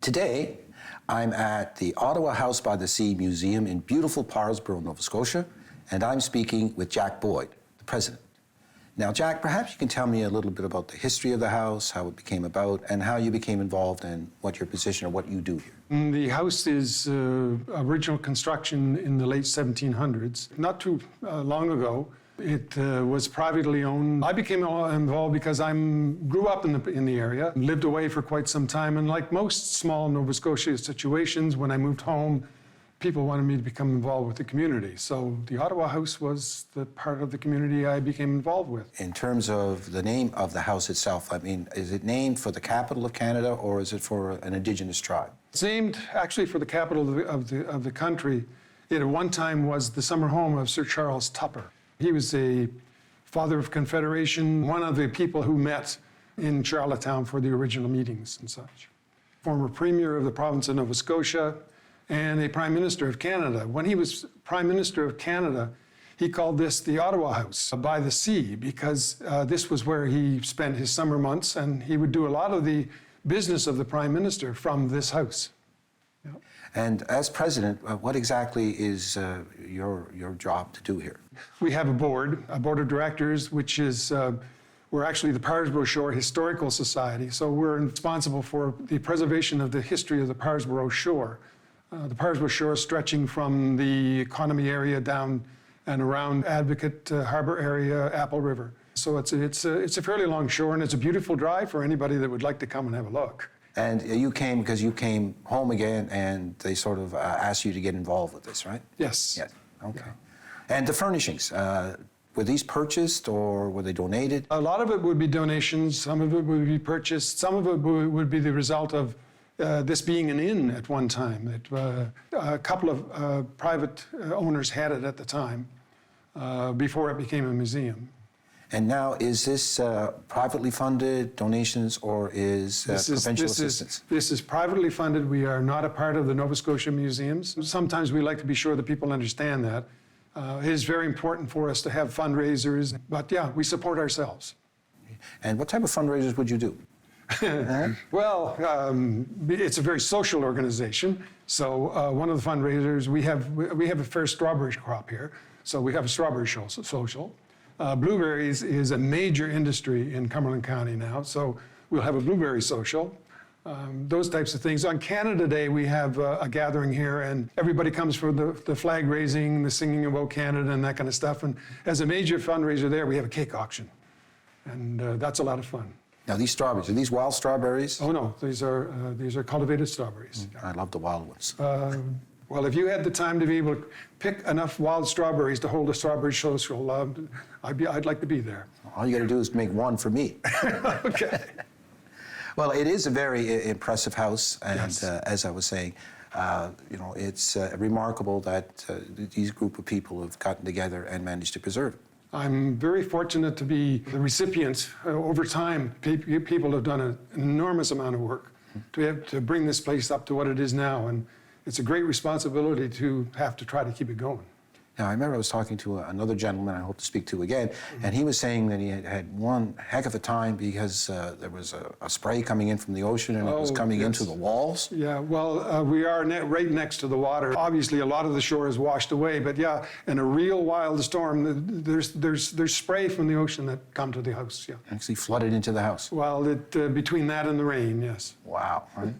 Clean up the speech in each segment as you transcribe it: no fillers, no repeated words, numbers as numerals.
Today, I'm at the Ottawa House-By-the Sea Museum in beautiful Parrsboro, Nova Scotia, and I'm speaking with Jack Boyd, the president. Now, Jack, perhaps you can tell me a little bit about the history of the house, how it became about, and how you became involved and what your position or what you do here. The house is original construction in the late 1700s. Not too long ago, it was privately owned. I became involved because I grew up in the area, lived away for quite some time, and like most small Nova Scotia situations, when I moved home, people wanted me to become involved with the community. So the Ottawa House was the part of the community I became involved with. In terms of the name of the house itself, I mean, is it named for the capital of Canada or is it for an Indigenous tribe? It's named actually for the capital of the country. It at one time was the summer home of Sir Charles Tupper. He was a father of Confederation, one of the people who met in Charlottetown for the original meetings and such. Former Premier of the province of Nova Scotia, and a Prime Minister of Canada. When he was Prime Minister of Canada, he called this the Ottawa House-By-the Sea because this was where he spent his summer months, and he would do a lot of the business of the Prime Minister from this house. Yeah. And as president, what exactly is your job to do here? We have a board of directors, which is, we're actually the Parrsboro Shore Historical Society, so we're responsible for the preservation of the history of the Parrsboro Shore. The Parrsboro Shore stretching from the economy area down and around Advocate Harbor area, Apple River. So it's a fairly long shore, and it's a beautiful drive for anybody that would like to come and have a look. And you came because you came home again, and they sort of asked you to get involved with this, right? Yes. Yes. Okay. Yeah. And the furnishings, were these purchased or were they donated? A lot of it would be donations, some of it would be purchased, some of it would be the result of this being an inn at one time. A couple of private owners had it at the time, before it became a museum. And now, is this privately funded donations or is provincial assistance? This is privately funded. We are not a part of the Nova Scotia museums. Sometimes we like to be sure that people understand that. It is very important for us to have fundraisers, but yeah, we support ourselves. And what type of fundraisers would you do? Well, it's a very social organization. So one of the fundraisers, we have a fair strawberry crop here. So we have a strawberry social. Blueberries is a major industry in Cumberland County now. So we'll have a blueberry social. Those types of things. On Canada Day, we have a gathering here, and everybody comes for the flag raising, the singing about Canada, and that kind of stuff. And as a major fundraiser there, we have a cake auction. And that's a lot of fun. Now, these strawberries, are these wild strawberries? Oh, no, these are cultivated strawberries. I love the wild ones. Well, if you had the time to be able to pick enough wild strawberries to hold a strawberry social, I'd like to be there. All you got to do is make one for me. Okay. Well, it is a very impressive house, and Yes. As I was saying, it's remarkable that these group of people have gotten together and managed to preserve it. I'm very fortunate to be the recipient. Over time, people have done an enormous amount of work to bring this place up to what it is now, and it's a great responsibility to have to try to keep it going. Now, I remember I was talking to another gentleman I hope to speak to again, and he was saying that he had one heck of a time because there was a spray coming in from the ocean and it was coming into the walls. Yeah, well, we are right next to the water. Obviously, a lot of the shore is washed away, but yeah, in a real wild storm, there's spray from the ocean that come to the house, yeah. Actually flooded into the house. Well, between that and the rain, yes. Wow. Right?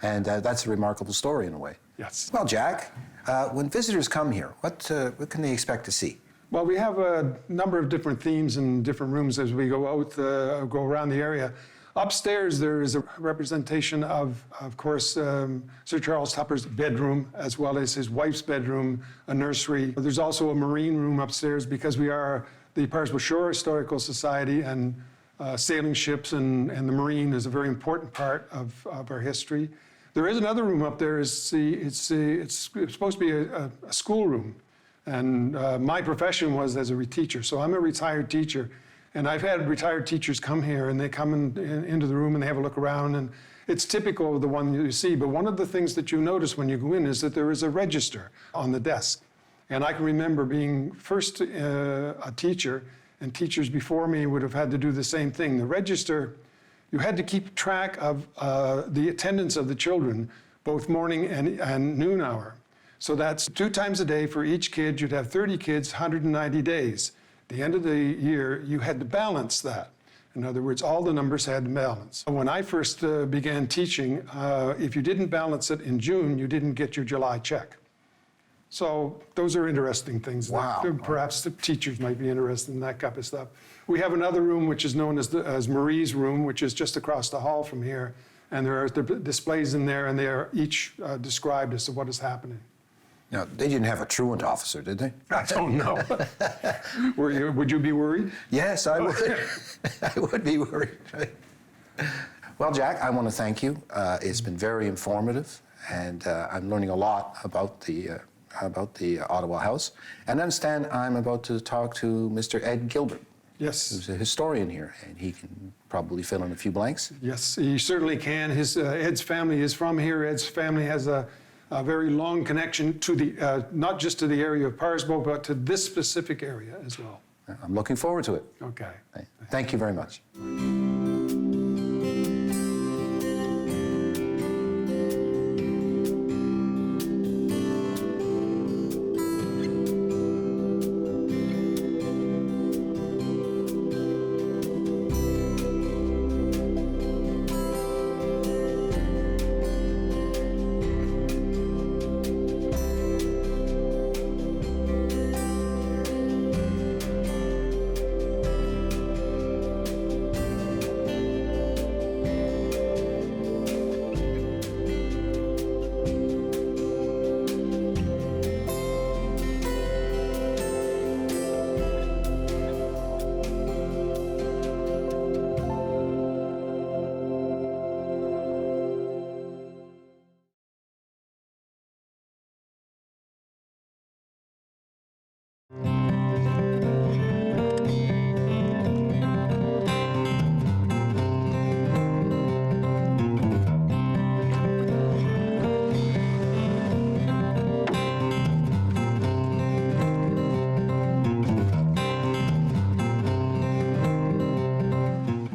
And that's a remarkable story in a way. Yes. Well, Jack, when visitors come here, what can they expect to see? Well, we have a number of different themes in different rooms as we go out, go around the area. Upstairs, there is a representation of course, Sir Charles Tupper's bedroom, as well as his wife's bedroom, a nursery. There's also a marine room upstairs because we are the Parrsboro Shore Historical Society, and sailing ships and the marine is a very important part of our history. There is another room up there. It's supposed to be a schoolroom. And my profession was as a teacher. So I'm a retired teacher. And I've had retired teachers come here, and they come into the room and they have a look around. And it's typical of the one you see. But one of the things that you notice when you go in is that there is a register on the desk. And I can remember being first a teacher, and teachers before me would have had to do the same thing. The register you had to keep track of the attendance of the children, both morning and noon hour. So that's 2 times a day for each kid. You'd have 30 kids, 190 days. At the end of the year, you had to balance that. In other words, all the numbers had to balance. When I first began teaching, if you didn't balance it in June, you didn't get your July check. So those are interesting things. Wow. That perhaps the teachers might be interested in that type of stuff. We have another room which is known as Marie's room, which is just across the hall from here. And there are displays in there, and they are each described as to what is happening. Now, they didn't have a truant officer, did they? I don't know. Would you be worried? Yes, I would. I would be worried. Well, Jack, I want to thank you. It's been very informative, and I'm learning a lot about the Ottawa House. And understand I'm about to talk to Mr. Ed Gilbert. Yes. Who's a historian here, and he can probably fill in a few blanks. Yes, he certainly can. Ed's family is from here. Ed's family has a very long connection to the, not just to the area of Parrsboro, but to this specific area as well. I'm looking forward to it. Okay. Thank you very much.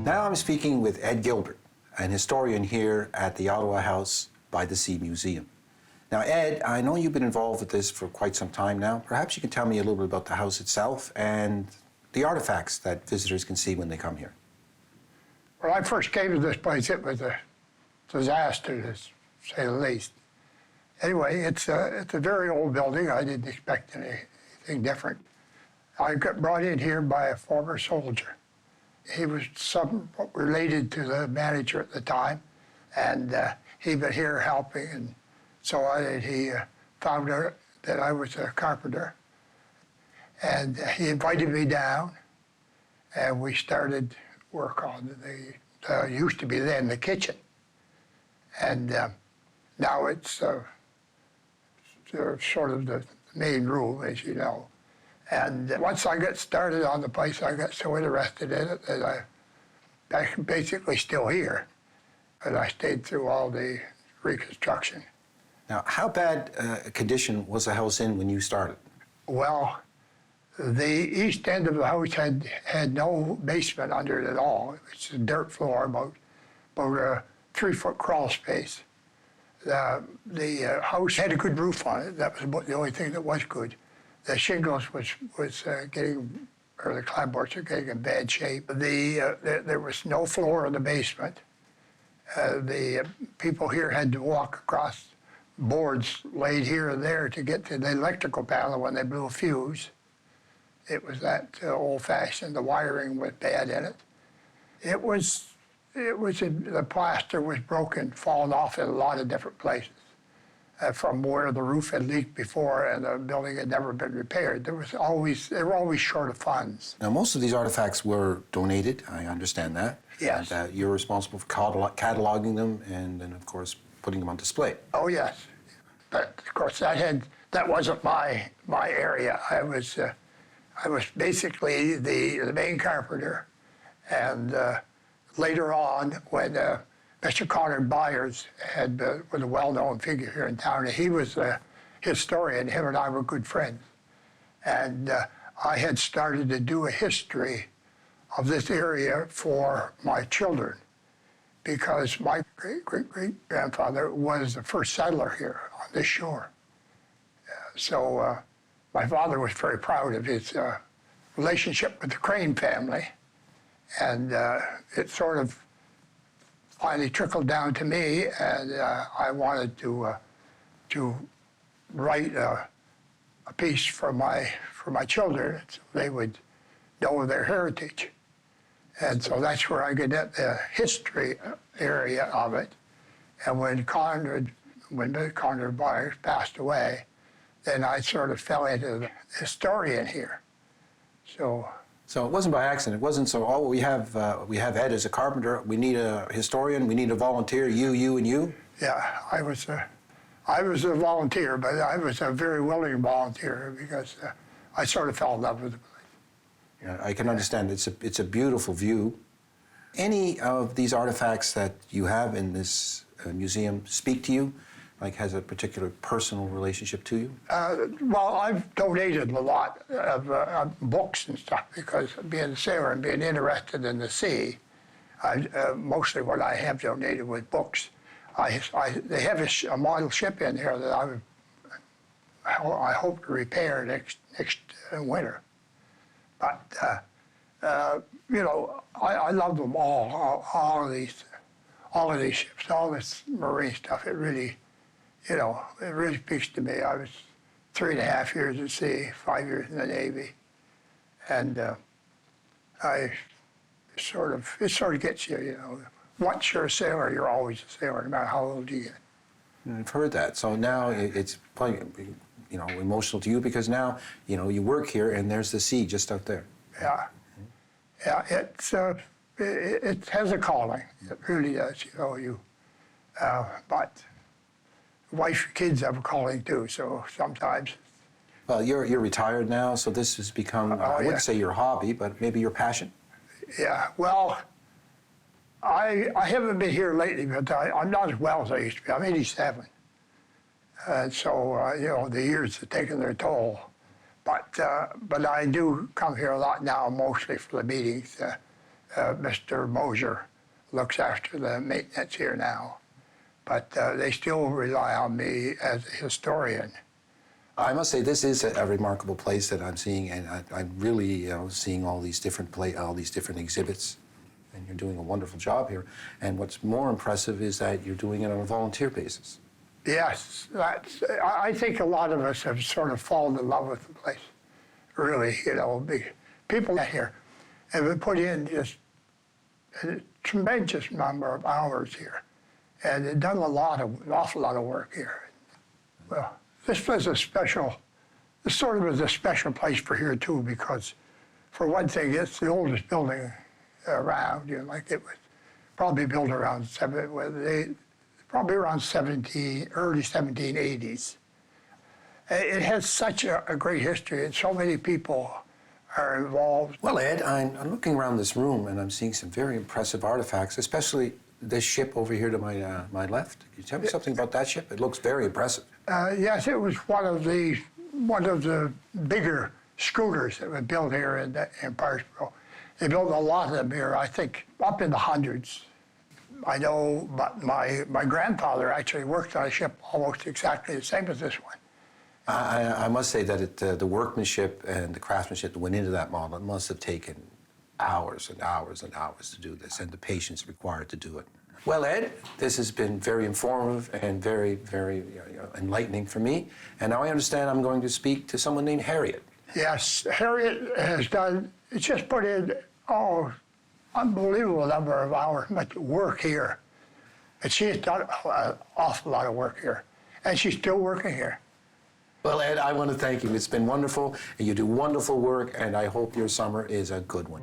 Now I'm speaking with Ed Gilbert, an historian here at the Ottawa House-By-the-Sea Museum. Now, Ed, I know you've been involved with this for quite some time now. Perhaps you can tell me a little bit about the house itself and the artifacts that visitors can see when they come here. When I first came to this place, it was a disaster, to say the least. Anyway, it's a very old building. I didn't expect anything different. I got brought in here by a former soldier. He was somewhat related to the manager at the time, and he'd been here helping, and so he found out that I was a carpenter, and he invited me down, and we started work on the used to be then the kitchen, and now it's sort of the main room, as you know. And once I got started on the place, I got so interested in it that I'm basically still here. And I stayed through all the reconstruction. Now, how bad a condition was the house in when you started? Well, the east end of the house had no basement under it at all. It's a dirt floor, about a 3-foot crawl space. The house had a good roof on it. That was about the only thing that was good. The shingles was getting, or the clapboards were getting in bad shape. There was no floor in the basement. The people here had to walk across boards laid here and there to get to the electrical panel when they blew a fuse. It was that old-fashioned. The wiring was bad in it. The plaster was broken, fallen off in a lot of different places. From where the roof had leaked before and the building had never been repaired. They were always short of funds. Now, most of these artifacts were donated, I understand that. Yes. And you're responsible for cataloging them and then, of course, putting them on display. Oh, yes. But, of course, that wasn't my area. I was basically the main carpenter. And later on, when Mr. Connor Byers was a well-known figure here in town. He was a historian. Him and I were good friends. And I had started to do a history of this area for my children. because my great-great-great-grandfather was the first settler here on this shore. So my father was very proud of his relationship with the Crane family, and it sort of finally trickled down to me, and I wanted to write a piece for my children so they would know their heritage. And so that's where I get at the history area of it. And when Billy Conrad Byers passed away, then I sort of fell into the historian here. So it wasn't by accident. It wasn't so, oh, we have Ed as a carpenter. We need a historian. We need a volunteer. You, and you. yeah, I was a volunteer, but I was a very willing volunteer because I sort of fell in love with the place. Yeah, I can understand. It's a beautiful view. Any of these artifacts that you have in this museum speak to you? Like, has a particular personal relationship to you? Well, I've donated a lot of books and stuff because being a sailor and being interested in the sea, mostly what I have donated with books. They have a model ship in here that I hope to repair next winter. But you know, I love them all of these ships, all this marine stuff. It really, you know, it really speaks to me. I was 3.5 years at sea, 5 years in the Navy, and it sort of gets you, you know. Once you're a sailor, you're always a sailor, no matter how old you get. I've heard that. So now it's probably, you know, emotional to you because now, you know, you work here and there's the sea just out there. Yeah, yeah. It has a calling. It really does. You know, but wife and kids have a calling too. So sometimes. Well, you're retired now, so this has become I wouldn't say your hobby, but maybe your passion. Yeah. Well, I haven't been here lately, but I'm not as well as I used to be. I'm 87. And so, you know, the years have taken their toll. But I do come here a lot now, mostly for the meetings. Mr. Mosier looks after the maintenance here now. But they still rely on me as a historian. I must say this is a remarkable place that I'm seeing, and I'm really, you know, seeing all these different exhibits. And you're doing a wonderful job here. And what's more impressive is that you're doing it on a volunteer basis. Yes, I think a lot of us have sort of fallen in love with the place. Really, you know, people here have put in just a tremendous number of hours here, and they've done an awful lot of work here. Well, this was this sort of is a special place for here too, because for one thing, it's the oldest building around. You know, like it was probably built around early 1780s. It has such a great history, and so many people are involved. Well, Ed, I'm looking around this room, and I'm seeing some very impressive artifacts, especially this ship over here to my left. Can you tell me something about that ship? It looks very impressive. Yes, it was one of the bigger schooners that were built here in Parrsboro. They built a lot of them here, I think, up in the hundreds. I know my grandfather actually worked on a ship almost exactly the same as this one. I must say that the workmanship and the craftsmanship that went into that model, it must have taken hours and hours and hours to do this, and the patience required to do it. Well, Ed, this has been very informative and very, very enlightening for me. And now I understand I'm going to speak to someone named Harriet. Yes, Harriet has just put in, unbelievable number of hours much work here. And she has done an awful lot of work here. And she's still working here. Well, Ed, I want to thank you. It's been wonderful, and you do wonderful work, and I hope your summer is a good one.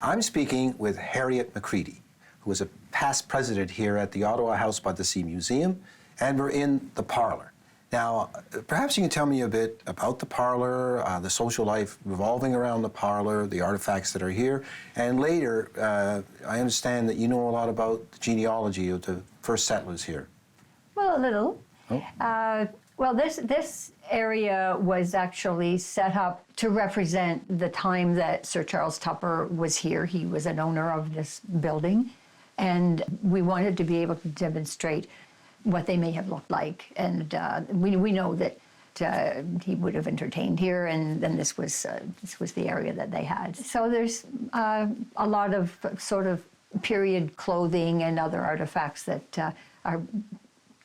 I'm speaking with Harriet McCready, who was a past president here at the Ottawa House-By-the-Sea Museum, and we're in the parlor. Now, perhaps you can tell me a bit about the parlor, the social life revolving around the parlor, the artifacts that are here, and later, I understand that you know a lot about the genealogy of the first settlers here. Well, a little. Oh. Well, this area was actually set up to represent the time that Sir Charles Tupper was here. He was an owner of this building, and we wanted to be able to demonstrate what they may have looked like. And we know that he would have entertained here, and then this was the area that they had. So there's a lot of sort of period clothing and other artifacts that are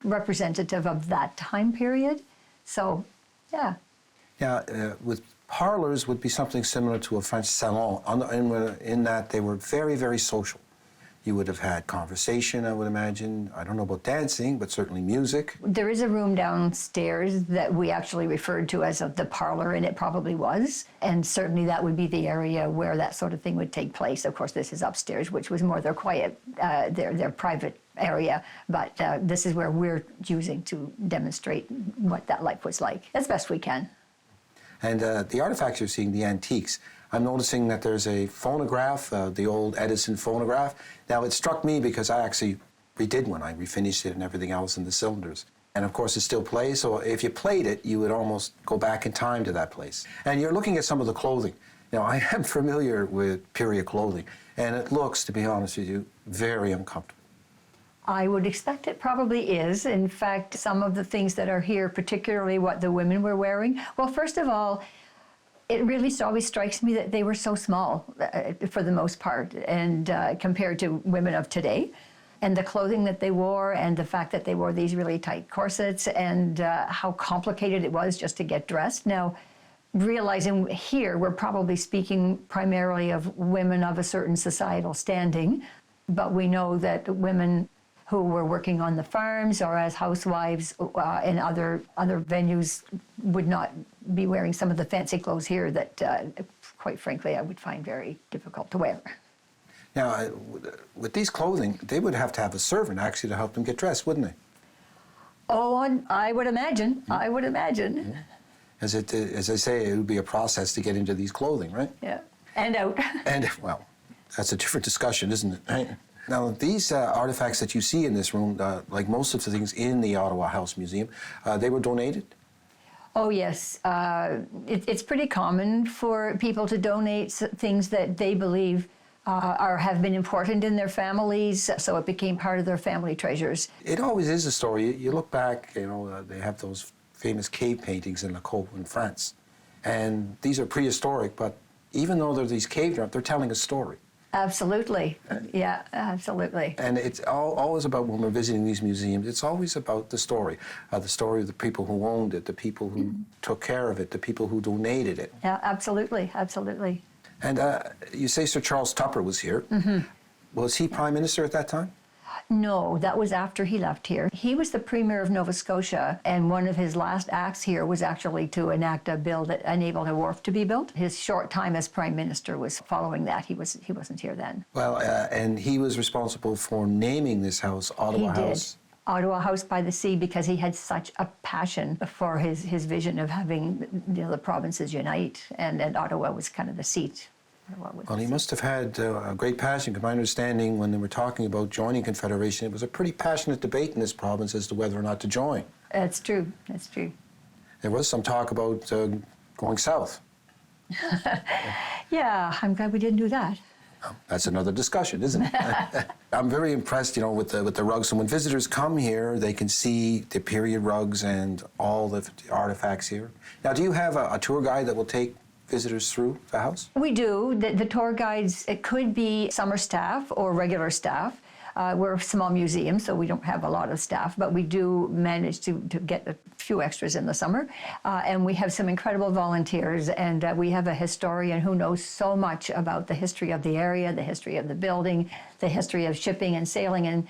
representative of that time period. So, yeah. Yeah, with parlors would be something similar to a French salon, in that they were very, very social. You would have had conversation, I would imagine. I don't know about dancing, but certainly music. There is a room downstairs that we actually referred to as the parlor, and it probably was. And certainly that would be the area where that sort of thing would take place. Of course, this is upstairs, which was more their quiet, their private area. But this is where we're using to demonstrate what that life was like, as best we can. And the artifacts you're seeing, the antiques, I'm noticing that there's a phonograph, the old Edison phonograph. Now, it struck me because I actually redid one. I refinished it and everything else in the cylinders. And of course, it still plays, so if you played it, you would almost go back in time to that place. And you're looking at some of the clothing. You know, I am familiar with period clothing, and it looks, to be honest with you, very uncomfortable. I would expect it probably is. In fact, some of the things that are here, particularly what the women were wearing, well, first of all, it really always strikes me that they were so small for the most part, and compared to women of today. And the clothing that they wore, and the fact that they wore these really tight corsets, and how complicated it was just to get dressed. Now, realizing here, we're probably speaking primarily of women of a certain societal standing, but we know that women who were working on the farms or as housewives in other venues would not be wearing some of the fancy clothes here that, quite frankly, I would find very difficult to wear. Now, with these clothing, they would have to have a servant actually to help them get dressed, wouldn't they? Oh, I would imagine. I would imagine. As I say, it would be a process to get into these clothing, right? Yeah, and out. And, well, that's a different discussion, isn't it? Right? Now, these artifacts that you see in this room, like most of the things in the Ottawa House Museum, they were donated? Oh, yes. It's pretty common for people to donate things that they believe have been important in their families, so it became part of their family treasures. It always is a story. You look back, you know, they have those famous cave paintings in La Côte in France. And these are prehistoric, but even though they're these cave drawings, they're telling a story. Absolutely. Yeah, absolutely. And it's always about, when we're visiting these museums, it's always about the story of the people who owned it, the people who took care of it, the people who donated it. Yeah, absolutely, absolutely. And you say Sir Charles Tupper was here. Mm-hmm. Was he Prime Minister at that time? No, that was after he left here. He was the Premier of Nova Scotia, and one of his last acts here was actually to enact a bill that enabled a wharf to be built. His short time as Prime Minister was following that. He wasn't here then. Well, and he was responsible for naming this house Ottawa House. Did. Ottawa House-By-the-Sea, because he had such a passion for his vision of having the provinces unite, and Ottawa was kind of the seat. Well, he must have had a great passion, because my understanding when they were talking about joining Confederation, it was a pretty passionate debate in this province as to whether or not to join. That's true, that's true. There was some talk about going south. Yeah, I'm glad we didn't do that. That's another discussion, isn't it? I'm very impressed, you know, with the rugs. So when visitors come here, they can see the period rugs and all the artifacts here. Now, do you have a tour guide that will take visitors through the house? We do. The tour guides, it could be summer staff or regular staff. We're a small museum, so we don't have a lot of staff, but we do manage to get a few extras in the summer. And we have some incredible volunteers, and we have a historian who knows so much about the history of the area, the history of the building, the history of shipping and sailing. And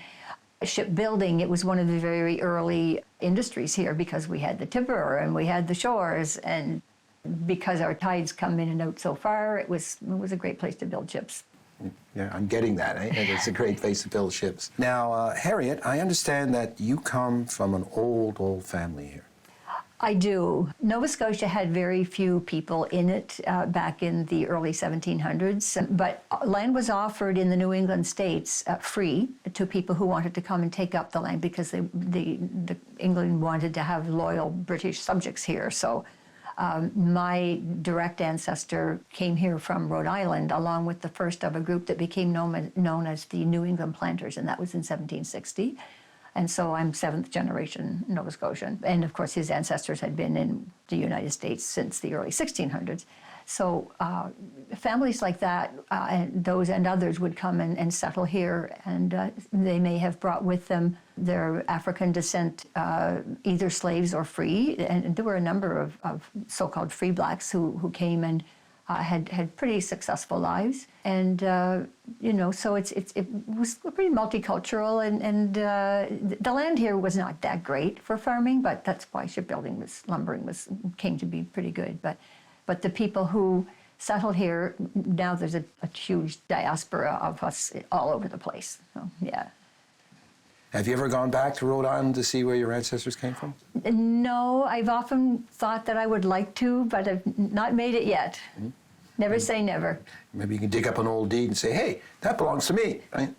shipbuilding, it was one of the very early industries here, because we had the tipper and we had the shores, and because our tides come in and out so far, it was a great place to build ships. Yeah, I'm getting that. Eh? It's a great place to build ships. Now, Harriet, I understand that you come from an old family here. I do. Nova Scotia had very few people in it back in the early 1700s, but land was offered in the New England states free to people who wanted to come and take up the land because England wanted to have loyal British subjects here. So my direct ancestor came here from Rhode Island along with the first of a group that became known as the New England Planters, and that was in 1760. And so I'm seventh generation Nova Scotian. And of course, his ancestors had been in the United States since the early 1600s. So families like that, and those and others would come and settle here. And they may have brought with them their African descent, either slaves or free. And there were a number of so-called free blacks who came and had pretty successful lives, and so it was pretty multicultural, and the land here was not that great for farming, but that's why shipbuilding lumbering came to be pretty good. But the people who settled here, now there's a huge diaspora of us all over the place. So, yeah. Have you ever gone back to Rhode Island to see where your ancestors came from? No, I've often thought that I would like to, but I've not made it yet. Mm-hmm. Never say never. Maybe you can dig up an old deed and say, hey, that belongs to me. Right?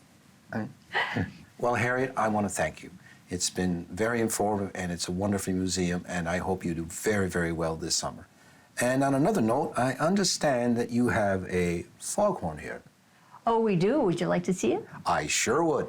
Well, Harriet, I want to thank you. It's been very informative, and it's a wonderful museum, and I hope you do very, very well this summer. And on another note, I understand that you have a foghorn here. Oh, we do. Would you like to see it? I sure would.